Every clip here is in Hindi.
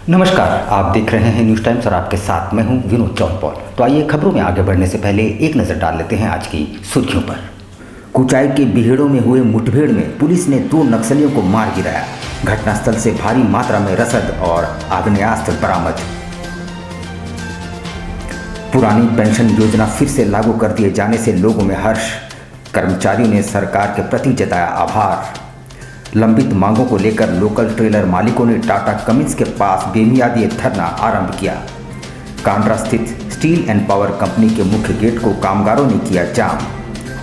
नमस्कार, आप देख रहे हैं न्यूज़ टाइम्स और आपके साथ मैं हूं विनोद चौनपॉल। तो आइए खबरों में आगे बढ़ने से पहले एक नज़र डाल लेते हैं आज की सुर्खियों पर। कुचाई के बीहड़ों में हुए मुठभेड़ में पुलिस ने 2 नक्सलियों को मार गिराया। घटनास्थल से भारी मात्रा में रसद और आग्नेयास्त्र बरामद। पुरानी पेंशन योजना फिर से लागू कर दिए जाने से लोगों में हर्ष। कर्मचारियों ने सरकार के प्रति जताया आभार। लंबित मांगों को लेकर लोकल ट्रेलर मालिकों ने टाटा कमिंस के पास बेमियादी धरना आरंभ किया। कांड्रा स्थित स्टील एंड पावर कंपनी के मुख्य गेट को कामगारों ने किया जाम।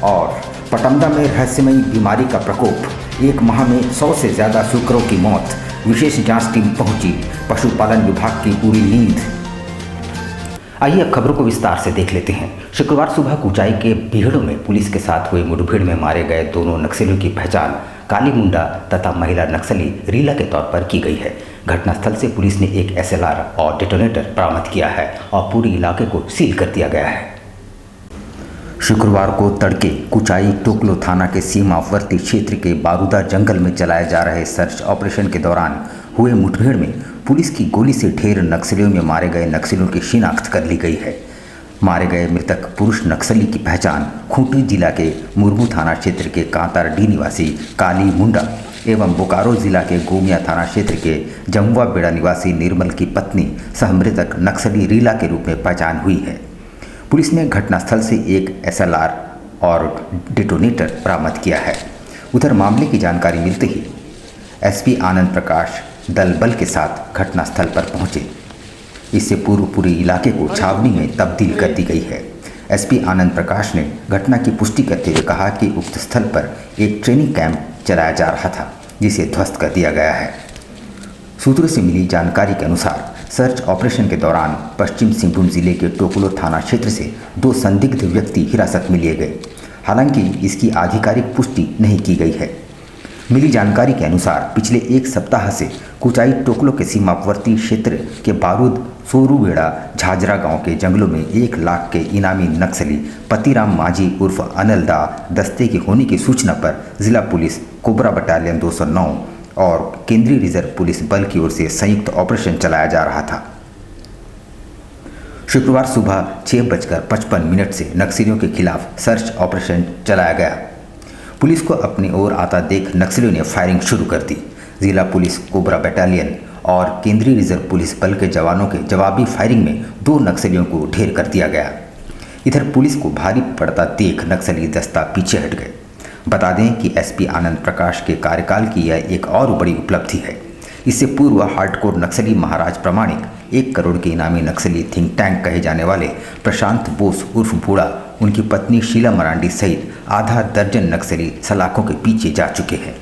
और पटमदा में रहस्यमयी बीमारी का प्रकोप, 1 माह में 100 से ज़्यादा सूकरों की मौत। विशेष जांच टीम पहुंची, पशुपालन विभाग की पूरी नींद। आइए अब खबरों को विस्तार से देख लेते हैं। शुक्रवार सुबह कुचाई के बीहड़ों में पुलिस के साथ हुए मुठभेड़ में मारे गए दोनों नक्सलियों की पहचान काली मुंडा तथा महिला नक्सली रीला के तौर पर की गई है। घटनास्थल से पुलिस ने एक SLR और डेटोनेटर बरामद किया है और पूरे इलाके को सील कर दिया गया है। शुक्रवार को तड़के कुचाई टोकलो थाना के सीमावर्ती क्षेत्र के बारूदा जंगल में चलाए जा रहे सर्च ऑपरेशन के दौरान हुए मुठभेड़ में पुलिस की गोली से ढेर नक्सलियों में मारे गए नक्सलियों की शिनाख्त कर ली गई है। मारे गए मृतक पुरुष नक्सली की पहचान खूंटी जिला के मुरमू थाना क्षेत्र के कांतारडी निवासी काली मुंडा एवं बोकारो जिला के गोमिया थाना क्षेत्र के जमुआ बेड़ा निवासी निर्मल की पत्नी सह मृतक नक्सली रीला के रूप में पहचान हुई है। पुलिस ने घटनास्थल से एक SLR और डेटोनेटर बरामद किया है। उधर मामले की जानकारी मिलते ही SP आनंद प्रकाश दल बल के साथ घटनास्थल पर पहुंचे। इससे पूर्व पूरे इलाके को छावनी में तब्दील कर दी गई है। SP आनंद प्रकाश ने घटना की पुष्टि करते हुए कहा कि उक्त स्थल पर एक ट्रेनिंग कैंप चलाया जा रहा था, जिसे ध्वस्त कर दिया गया है। सूत्रों से मिली जानकारी के अनुसार सर्च ऑपरेशन के दौरान पश्चिम सिंहभूम जिले के टोकलो थाना क्षेत्र से 2 संदिग्ध व्यक्ति हिरासत में लिए गए। हालांकि इसकी आधिकारिक पुष्टि नहीं की गई है। मिली जानकारी के अनुसार पिछले 1 सप्ताह से कुचाई टोकलो के सीमावर्ती क्षेत्र के बारूद सोरूबेड़ा झाझरा गांव के जंगलों में 1 लाख के इनामी नक्सली पतिराम माझी उर्फ अनिल दा दस्ते के होने की सूचना पर जिला पुलिस कोबरा बटालियन 209 और केंद्रीय रिजर्व पुलिस बल की ओर से संयुक्त ऑपरेशन चलाया जा रहा था। शुक्रवार सुबह 6:55 से नक्सलियों के खिलाफ सर्च ऑपरेशन चलाया गया। पुलिस को अपनी ओर आता देख नक्सलियों ने फायरिंग शुरू कर दी। जिला पुलिस कोबरा बटालियन और केंद्रीय रिजर्व पुलिस बल के जवानों के जवाबी फायरिंग में 2 नक्सलियों को ढेर कर दिया गया। इधर पुलिस को भारी पड़ता देख नक्सली दस्ता पीछे हट गए। बता दें कि SP आनंद प्रकाश के कार्यकाल की यह एक और बड़ी उपलब्धि है। इससे पूर्व हार्डकोर नक्सली महाराज प्रमाणिक 1 करोड़ के इनामी नक्सली थिंक टैंक कहे जाने वाले प्रशांत बोस उर्फ बूढ़ा, उनकी पत्नी शीला मरांडी सहित आधा दर्जन नक्सली सलाखों के पीछे जा चुके हैं।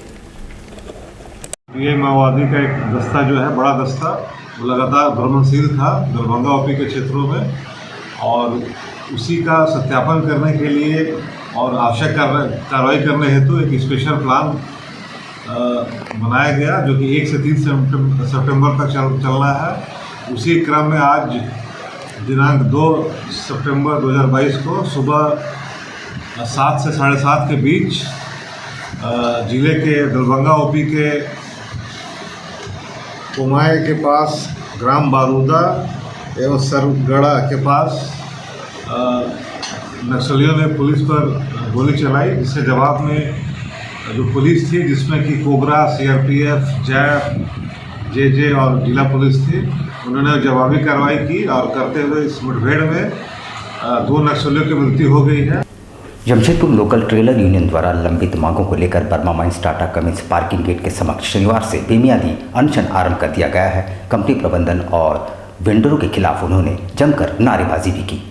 ये माओवादी का एक दस्ता जो है, बड़ा दस्ता, वो लगातार भ्रमणशील था दरभंगा OP के क्षेत्रों में, और उसी का सत्यापन करने के लिए और आवश्यक कार्रवाई करने हेतु एक स्पेशल प्लान बनाया गया, जो कि 1 से 3 सितंबर तक चलना है। उसी क्रम में आज दिनांक 2 सितंबर 2022 को सुबह 7 से 7:30 के बीच जिले के दरभंगा OP के कुमाए के पास ग्राम बारूदा एवं सरगढ़ा के पास नक्सलियों ने पुलिस पर गोली चलाई, जिसके जवाब में जो पुलिस थी, जिसमें कि कोबरा, CRPF, जैप, JJ और जिला पुलिस थी, उन्होंने जवाबी कार्रवाई की और करते हुए इस मुठभेड़ में 2 नक्सलियों की मृत्यु हो गई है। जमशेदपुर लोकल ट्रेलर यूनियन द्वारा लंबित मांगों को लेकर Burma Mines Tata Cummins parking gate के समक्ष शनिवार से बेमियादी अनशन आरंभ कर दिया गया है। कंपनी प्रबंधन और वेंडरों के खिलाफ उन्होंने जमकर नारेबाजी भी की।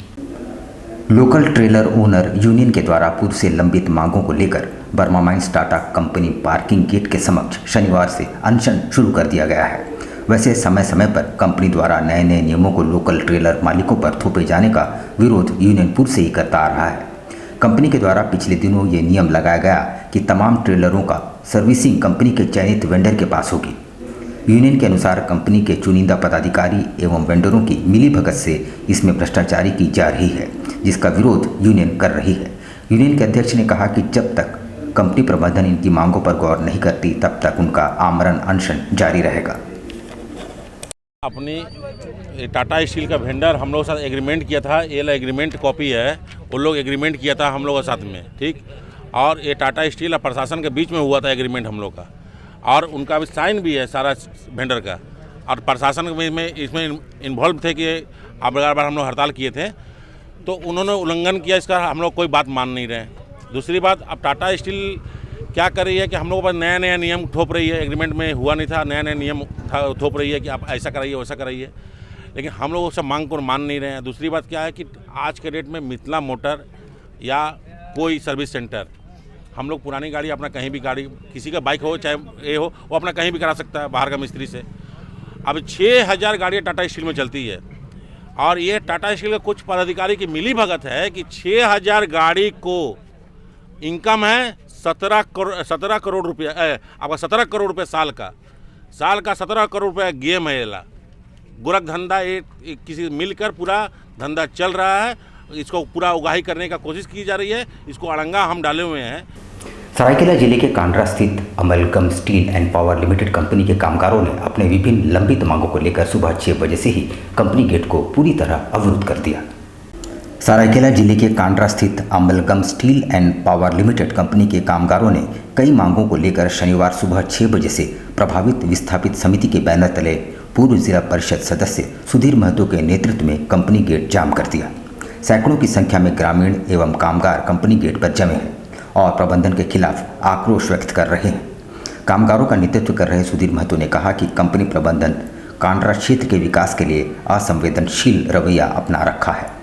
लोकल ट्रेलर ओनर यूनियन के द्वारा पूर्व से लंबित मांगों को लेकर Burma Mines Tata company parking gate के समक्ष शनिवार से अनशन शुरू कर दिया गया है। वैसे समय समय पर कंपनी द्वारा नए नए नियमों को लोकल ट्रेलर मालिकों पर थोपे जाने का विरोध यूनियन पूर्व से ही करता आ रहा है। कंपनी के द्वारा पिछले दिनों ये नियम लगाया गया कि तमाम ट्रेलरों का सर्विसिंग कंपनी के चयनित वेंडर के पास होगी। यूनियन के अनुसार कंपनी के चुनिंदा पदाधिकारी एवं वेंडरों की मिलीभगत से इसमें भ्रष्टाचारी की जा रही है, जिसका विरोध यूनियन कर रही है। यूनियन के अध्यक्ष ने कहा कि जब तक कंपनी प्रबंधन इनकी मांगों पर गौर नहीं करती, तब तक उनका आमरण अनशन जारी रहेगा। अपनी टाटा स्टील का वेंडर हम लोगों के साथ एग्रीमेंट किया था, ये एग्रीमेंट कॉपी है, वो लोग एग्रीमेंट किया था हम लोगों के साथ में, ठीक। और ये टाटा स्टील और प्रशासन के बीच में हुआ था एग्रीमेंट हम लोग का, और उनका भी साइन भी है सारा वेंडर का, और प्रशासन में इसमें इन्वॉल्व थे कि अब बार हम लोग हड़ताल किए थे तो उन्होंने उल्लंघन किया, इसका हम लोग कोई बात मान नहीं रहे। दूसरी बात, अब टाटा स्टील क्या कर रही है कि हम लोगों पर नया नया नियम थोप रही है, एग्रीमेंट में हुआ नहीं था, नया नया नियम थोप रही है कि आप ऐसा कराइए वैसा कराइए, लेकिन हम लोग सब मांग को मान नहीं रहे हैं। दूसरी बात क्या है कि आज के डेट में मिथिला मोटर या कोई सर्विस सेंटर, हम लोग पुरानी गाड़ी अपना कहीं भी गाड़ी, किसी का बाइक हो चाहे ये हो, वो अपना कहीं भी करा सकता है बाहर का मिस्त्री से। अब 6000 गाड़ियाँ टाटा स्टील में चलती है, और ये टाटा स्टील के कुछ पदाधिकारी की मिली भगत है कि 6000 गाड़ी को इनकम है 17 करोड़ रुपया, आपका 17 करोड़ रुपये साल का 17 करोड़ रुपया गेम है। ये गोरख धंधा ये किसी मिलकर पूरा धंधा चल रहा है, इसको पूरा उगाही करने का कोशिश की जा रही है, इसको अड़ंगा हम डाले हुए हैं। सरायकेला जिले के कांड्रा स्थित amalgam steel and power limited company के कामगारों ने अपने विभिन्न लंबित मांगों को लेकर सुबह 6 बजे से ही कंपनी गेट को पूरी तरह अवरुद्ध कर दिया। सरायकेला जिले के कांड्रा स्थित amalgam steel and power limited company के कामगारों ने कई मांगों को लेकर शनिवार सुबह 6 बजे से प्रभावित विस्थापित समिति के बैनर तले पूर्व जिला परिषद सदस्य सुधीर महतो के नेतृत्व में कंपनी गेट जाम कर दिया। सैकड़ों की संख्या में ग्रामीण एवं कामगार कंपनी गेट पर जमे हैं और प्रबंधन के खिलाफ आक्रोश व्यक्त कर रहे हैं। कामगारों का नेतृत्व कर रहे सुधीर महतो ने कहा कि कंपनी प्रबंधन कांड्रा क्षेत्र के विकास के लिए असंवेदनशील रवैया अपना रखा है।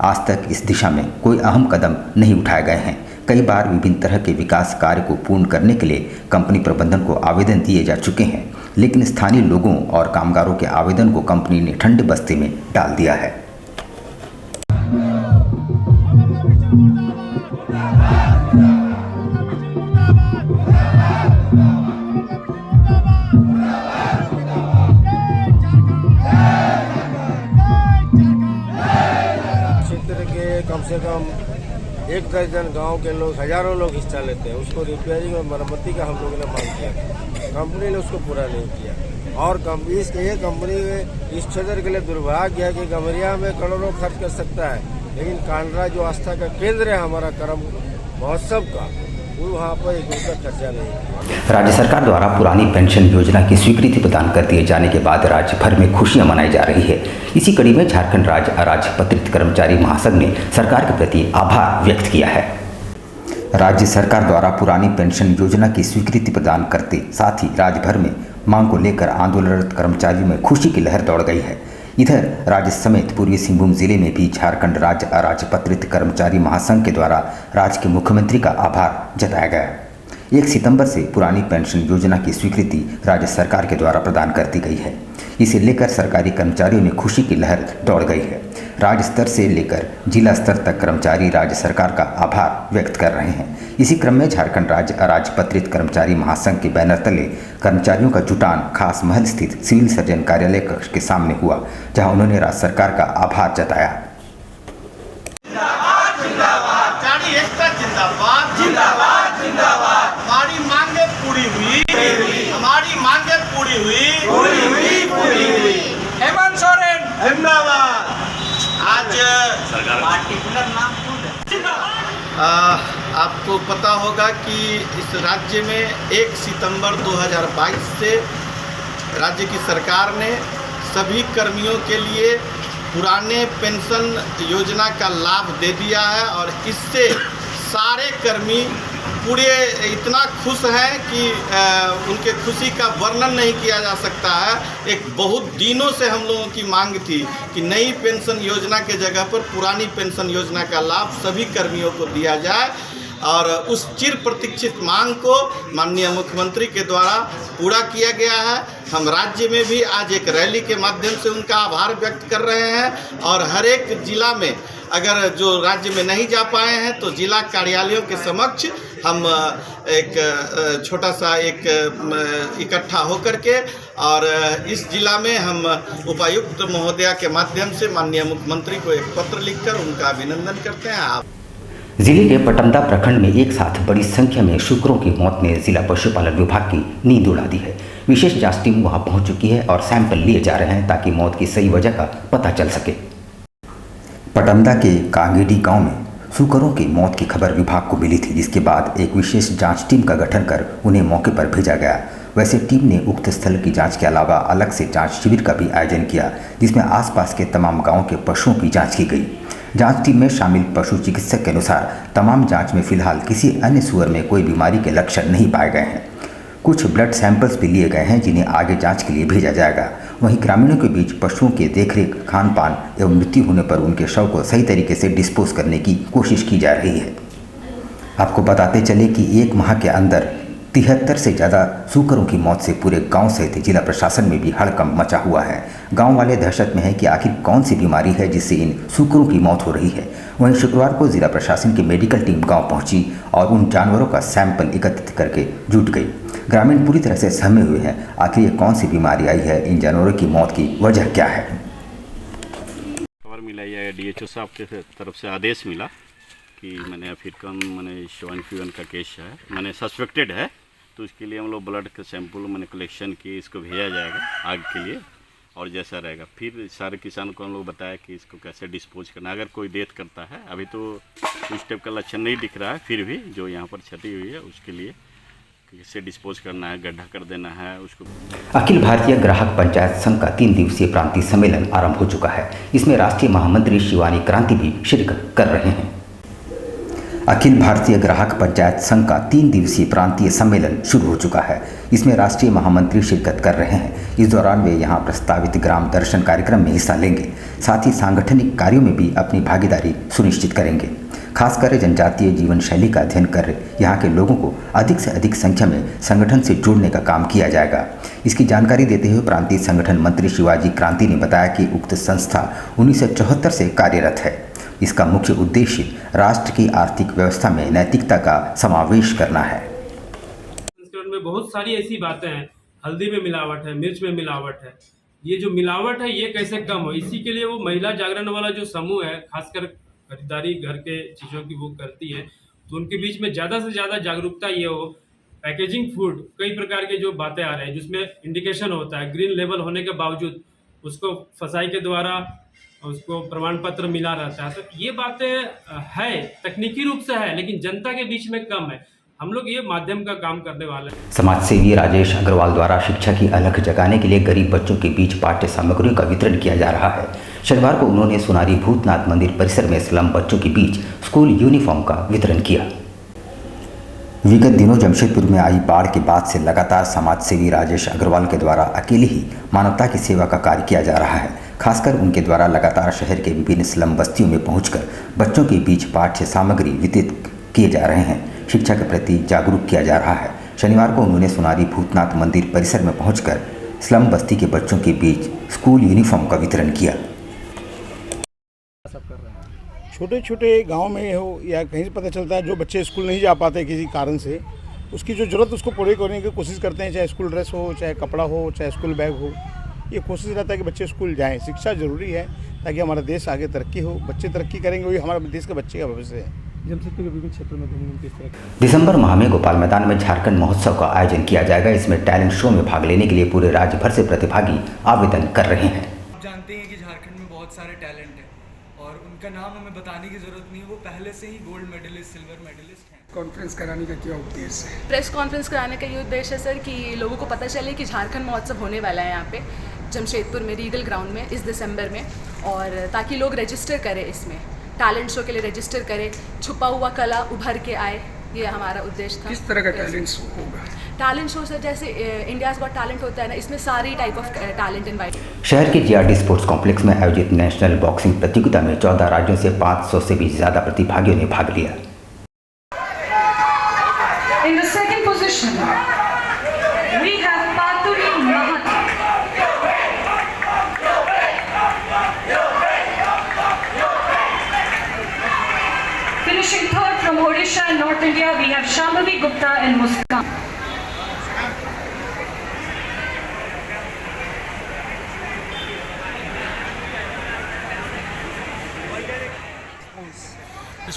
आज तक इस दिशा में कोई अहम कदम नहीं उठाए गए हैं। कई बार विभिन्न तरह के विकास कार्य को पूर्ण करने के लिए कंपनी प्रबंधन को आवेदन दिए जा चुके हैं, लेकिन स्थानीय लोगों और कामगारों के आवेदन को कंपनी ने ठंडे बस्ते में डाल दिया है। क्षेत्र के कम से कम 1 दर्जन गांव के लोग, हजारों लोग हिस्सा लेते हैं। उसको रिपेयरिंग और मरम्मती का हम लोगों ने मांग किया, कंपनी ने उसको पूरा नहीं किया। और ये कंपनी इस क्षेत्र के लिए दुर्भाग्य है कि गमरिया में करोड़ों खर्च कर सकता है, लेकिन कांड्रा जो आस्था का केंद्र है हमारा कर्म महोत्सव का, वो वहाँ पर एक रुपया खर्चा नहीं। राज्य सरकार द्वारा पुरानी पेंशन योजना की स्वीकृति प्रदान कर दिए जाने के बाद राज्य भर में खुशियां मनाई जा रही है। इसी कड़ी में झारखंड राज्य अराजपत्रित कर्मचारी महासंघ ने सरकार के प्रति आभार व्यक्त किया है। राज्य सरकार द्वारा पुरानी पेंशन योजना की स्वीकृति प्रदान करते साथ ही राज्य भर में मांग को लेकर आंदोलनरत कर्मचारियों में खुशी की लहर दौड़ गई है। इधर राज्य समेत पूर्वी सिंहभूम जिले में भी झारखंड राज्य अराजपत्रित कर्मचारी महासंघ के द्वारा राज्य के मुख्यमंत्री का आभार जताया गया। 1 सितंबर से पुरानी पेंशन योजना की स्वीकृति राज्य सरकार के द्वारा प्रदान कर दी गई है। इसे लेकर सरकारी कर्मचारियों में खुशी की लहर दौड़ गई है। राज्य स्तर से लेकर जिला स्तर तक कर्मचारी राज्य सरकार का आभार व्यक्त कर रहे हैं। इसी क्रम में झारखंड राज्य अराजपत्रित कर्मचारी महासंघ के बैनर तले कर्मचारियों का जुटान खास महल स्थित सिविल सर्जन कार्यालय कक्ष के सामने हुआ, जहां उन्होंने राज्य सरकार का आभार जताया। हमारी मांगे पूरी हुई, हमारी मांगे पूरी हुई। हेमंत सोरेन जिंदाबाद। आज आपको पता होगा कि इस राज्य में 1 सितंबर 2022 से राज्य की सरकार ने सभी कर्मियों के लिए पुराने पेंशन योजना का लाभ दे दिया है, और इससे सारे कर्मी पूरे इतना खुश हैं कि उनके खुशी का वर्णन नहीं किया जा सकता है। एक बहुत दिनों से हम लोगों की मांग थी कि नई पेंशन योजना के जगह पर पुरानी पेंशन योजना का लाभ सभी कर्मियों को दिया जाए, और उस चिर प्रतीक्षित मांग को माननीय मुख्यमंत्री के द्वारा पूरा किया गया है। हम राज्य में भी आज एक रैली के माध्यम से उनका आभार व्यक्त कर रहे हैं, और हर एक जिला में अगर जो राज्य में नहीं जा पाए हैं तो जिला कार्यालयों के समक्ष हम एक छोटा सा एक इकट्ठा होकर के, और इस जिला में हम उपायुक्त महोदया के माध्यम से माननीय मुख्यमंत्री को एक पत्र लिखकर उनका अभिनंदन करते हैं। जिले के पटमदा प्रखंड में एक साथ बड़ी संख्या में शुकरों की मौत ने जिला पशुपालन विभाग की नींद उड़ा दी है। विशेष जांच टीम वहां पहुंच चुकी है और सैंपल लिए जा रहे हैं ताकि मौत की सही वजह का पता चल सके। पटमदा के कांगेडी गांव में शुकरों की मौत की खबर विभाग को मिली थी, जिसके बाद एक विशेष जांच टीम का गठन कर उन्हें मौके पर भेजा गया। वैसे टीम ने उक्त स्थल की जांच के अलावा अलग से जांच शिविर का भी आयोजन किया, जिसमें आसपास के तमाम गांवों के पशुओं की जांच की गई। जांच टीम में शामिल पशु चिकित्सक के अनुसार तमाम जांच में फिलहाल किसी अन्य सूअर में कोई बीमारी के लक्षण नहीं पाए गए हैं। कुछ ब्लड सैंपल्स भी लिए गए हैं, जिन्हें आगे जांच के लिए भेजा जाएगा। वहीं ग्रामीणों के बीच पशुओं के देखरेख, खान पान एवं मृत्यु होने पर उनके शव को सही तरीके से डिस्पोज करने की कोशिश की जा रही है। आपको बताते चले कि एक माह के अंदर 73 से ज़्यादा सूकरों की मौत से पूरे गांव सहित जिला प्रशासन में भी हड़कंप मचा हुआ है। गांव वाले दहशत में हैं कि आखिर कौन सी बीमारी है जिससे इन सूकरों की मौत हो रही है। वहीं शुक्रवार को जिला प्रशासन की मेडिकल टीम गांव पहुंची और उन जानवरों का सैंपल एकत्रित करके जुट गई। ग्रामीण पूरी तरह से सहमे हुए हैं। आखिर ये कौन सी बीमारी आई है, इन जानवरों की मौत की वजह क्या है। खबर मिला या DHO साहब के तरफ से आदेश मिला कि मैंने अफ्रीकन स्वाइन फीवर का केस है, मैंने सस्पेक्टेड है, तो इसके लिए हम लोग ब्लड के सैंपल मैंने कलेक्शन किए, इसको भेजा जाएगा आग के लिए और जैसा रहेगा फिर सारे किसानों को हम लोग बताया कि इसको कैसे डिस्पोज करना। अगर कोई डेथ करता है, अभी तो उस टाइप का लक्षण नहीं दिख रहा है, फिर भी जो यहाँ पर क्षति हुई है उसके लिए कैसे डिस्पोज करना है, गड्ढा कर देना है उसको। अखिल भारतीय ग्राहक पंचायत संघ का 3 दिवसीय प्रांतीय सम्मेलन आरंभ हो चुका है। इसमें राष्ट्रीय महामंत्री शिवानी क्रांति भी शिरकत कर रहे हैं। अखिल भारतीय ग्राहक पंचायत संघ का 3 दिवसीय प्रांतीय सम्मेलन शुरू हो चुका है। इसमें राष्ट्रीय महामंत्री शिरकत कर रहे हैं। इस दौरान वे यहां प्रस्तावित ग्राम दर्शन कार्यक्रम में हिस्सा लेंगे। साथ ही सांगठनिक कार्यों में भी अपनी भागीदारी सुनिश्चित करेंगे। खासकर जनजातीय जीवन शैली का अध्ययन कर यहाँ के लोगों को अधिक से अधिक संख्या में संगठन से जोड़ने का काम किया जाएगा। इसकी जानकारी देते हुए प्रांतीय संगठन मंत्री शिवाजी क्रांति ने बताया कि उक्त संस्था 1974 से कार्यरत है। इसका मुख्य उद्देश्य राष्ट्र की आर्थिक व्यवस्था में नैतिकता का समावेश करना है। संस्करण में बहुत सारी ऐसी बातें हैं, हल्दी में मिलावट है, मिर्च में मिलावट है। ये जो मिलावट है ये कैसे कम हो, इसी के लिए वो महिला जागरण वाला जो समूह है, खासकर खरीदारी घर के चीज़ों की वो करती है, तो उनके बीच में ज़्यादा से ज़्यादा जागरूकता ये हो। पैकेजिंग फूड कई प्रकार के जो बातें आ रहे हैं जिसमें इंडिकेशन होता है, ग्रीन लेबल होने के बावजूद उसको फसाई के द्वारा उसको प्रमाण पत्र मिला रहता है। तो ये बातें है, तकनीकी रूप से है, लेकिन जनता के बीच में कम है। हम लोग ये माध्यम का काम करने वाले हैं। समाज सेवी राजेश अग्रवाल द्वारा शिक्षा की अलख जगाने के लिए गरीब बच्चों के बीच पाठ्य सामग्रियों का वितरण किया जा रहा है। शनिवार को उन्होंने सोनारी भूतनाथ मंदिर परिसर में स्लम बच्चों के बीच स्कूल यूनिफॉर्म का वितरण किया। विगत दिनों जमशेदपुर में आई बाढ़ के बाद से लगातार समाज सेवी राजेश अग्रवाल के द्वारा अकेले ही मानवता की सेवा का कार्य किया जा रहा है। खासकर उनके द्वारा लगातार शहर के विभिन्न स्लम बस्तियों में पहुंचकर बच्चों के बीच पाठ्य सामग्री वितरित किए जा रहे हैं। शिक्षा के प्रति जागरूक किया जा रहा है। शनिवार को उन्होंने सोनारी भूतनाथ मंदिर परिसर में पहुंचकर स्लम बस्ती के बच्चों के बीच स्कूल यूनिफॉर्म का वितरण किया। छोटे छोटे गांव में हो या कहीं से पता चलता है जो बच्चे स्कूल नहीं जा पाते किसी कारण से, उसकी जो ज़रूरत उसको पूरी करने की कोशिश करते हैं, चाहे स्कूल ड्रेस हो, चाहे कपड़ा हो, चाहे स्कूल बैग हो। ये कोशिश रहता है कि बच्चे स्कूल जाएं। शिक्षा ज़रूरी है ताकि हमारा देश आगे तरक्की हो। बच्चे तरक्की करेंगे, वही हमारे देश के बच्चे का भविष्य है। जमशेदपुर के विभिन्न क्षेत्रों में किस तरह दिसंबर माह में गोपाल मैदान में झारखंड महोत्सव का आयोजन किया जाएगा। इसमें टैलेंट शो में भाग लेने के लिए पूरे राज्य भर से प्रतिभागी आवेदन कर रहे हैं। आप जानते हैं कि झारखंड में बहुत सारे टैलेंट हैं और उनका नाम हमें बताने की ज़रूरत नहीं है, वो पहले से ही गोल्ड मेडलिस्ट, सिल्वर मेडलिस्ट हैं। कॉन्फ्रेंस कराने का क्या उद्देश्य है? प्रेस कॉन्फ्रेंस कराने का ये उद्देश्य है सर कि लोगों को पता चले कि झारखंड महोत्सव होने वाला है यहाँ पे जमशेदपुर में रीगल ग्राउंड में इस दिसंबर में, और ताकि लोग रजिस्टर करें, इसमें टैलेंट शो के लिए रजिस्टर करें, छुपा हुआ कला उभर के आए, ये हमारा उद्देश्य था। किस तरह का टैलेंट शो होगा? टैलेंट शो सर जैसे इंडियाज़ गॉट टैलेंट होता है ना, इसमें सारी टाइप ऑफ टैलेंट इनवाइट। शहर के GRD स्पोर्ट्स कॉम्प्लेक्स में आयोजित नेशनल बॉक्सिंग प्रतियोगिता में 14 राज्यों से 500 से भी ज़्यादा प्रतिभागियों ने भाग लिया। In the second position, we have Paturi Mahathi. Finishing third from Odisha and North India, we have Shambhavi Gupta and Muskan.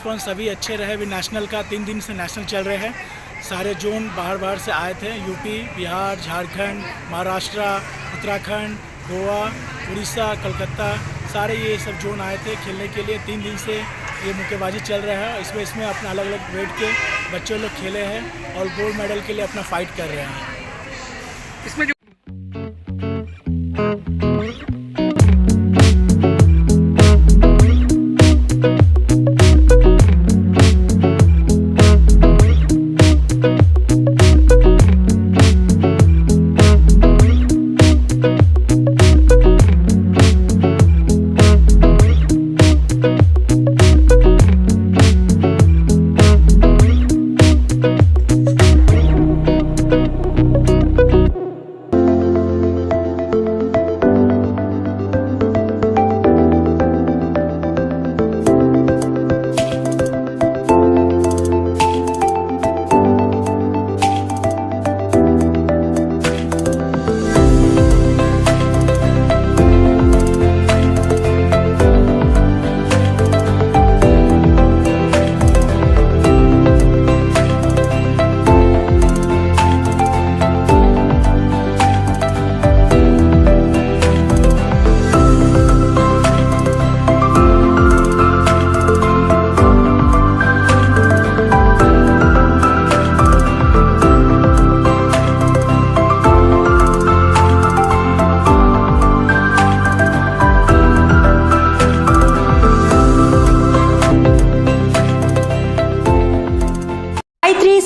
Response सभी अच्छे रहे। अभी नेशनल का 3 दिन से नेशनल चल रहे हैं। सारे जोन बाहर से आए थे, यूपी, बिहार, झारखंड, महाराष्ट्र, उत्तराखंड, गोवा, उड़ीसा, कलकत्ता, सारे ये सब जोन आए थे खेलने के लिए। 3 दिन से ये मुक्केबाजी चल रहा है। इसमें अपना अलग अलग वेट के बच्चे लोग खेले हैं और गोल्ड मेडल के लिए अपना फाइट कर रहे हैं। इसमें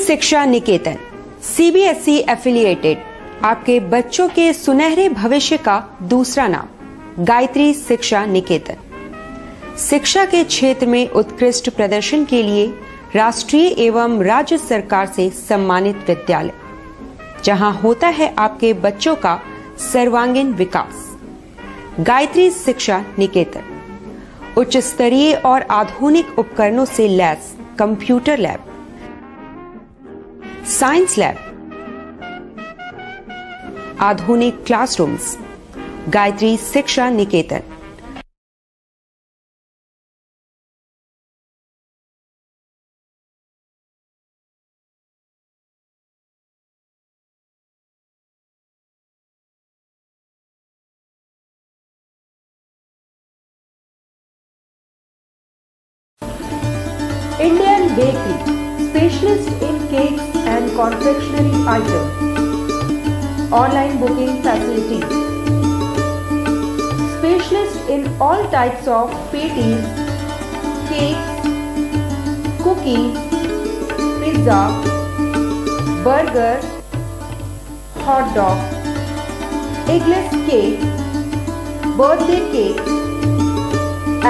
शिक्षा निकेतन सीबीएसई एफिलिएटेड आपके बच्चों के सुनहरे भविष्य का दूसरा नाम गायत्री शिक्षा निकेतन। शिक्षा के क्षेत्र में उत्कृष्ट प्रदर्शन के लिए राष्ट्रीय एवं राज्य सरकार से सम्मानित विद्यालय, जहां होता है आपके बच्चों का सर्वांगीण विकास। गायत्री शिक्षा निकेतन उच्च स्तरीय और आधुनिक उपकरणों से lace computer lab, science lab, आधुनिक क्लासरूम्स। गायत्री शिक्षा निकेतन। Indian Bakery, specialist in cakes and confectionery items. Online booking facilities. Specialist in all types of patties, cakes, cookies, pizza, burger, hot dog, eggless cake, birthday cake,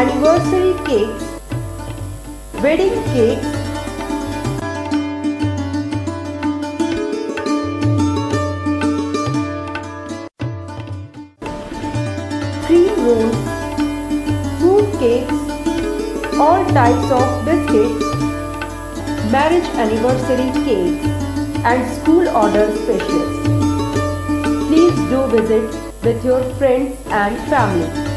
anniversary cakes, wedding cakes, cream rolls, fruit cakes, all types of biscuits, marriage anniversary cakes, and school order specialists. Please do visit with your friends and family.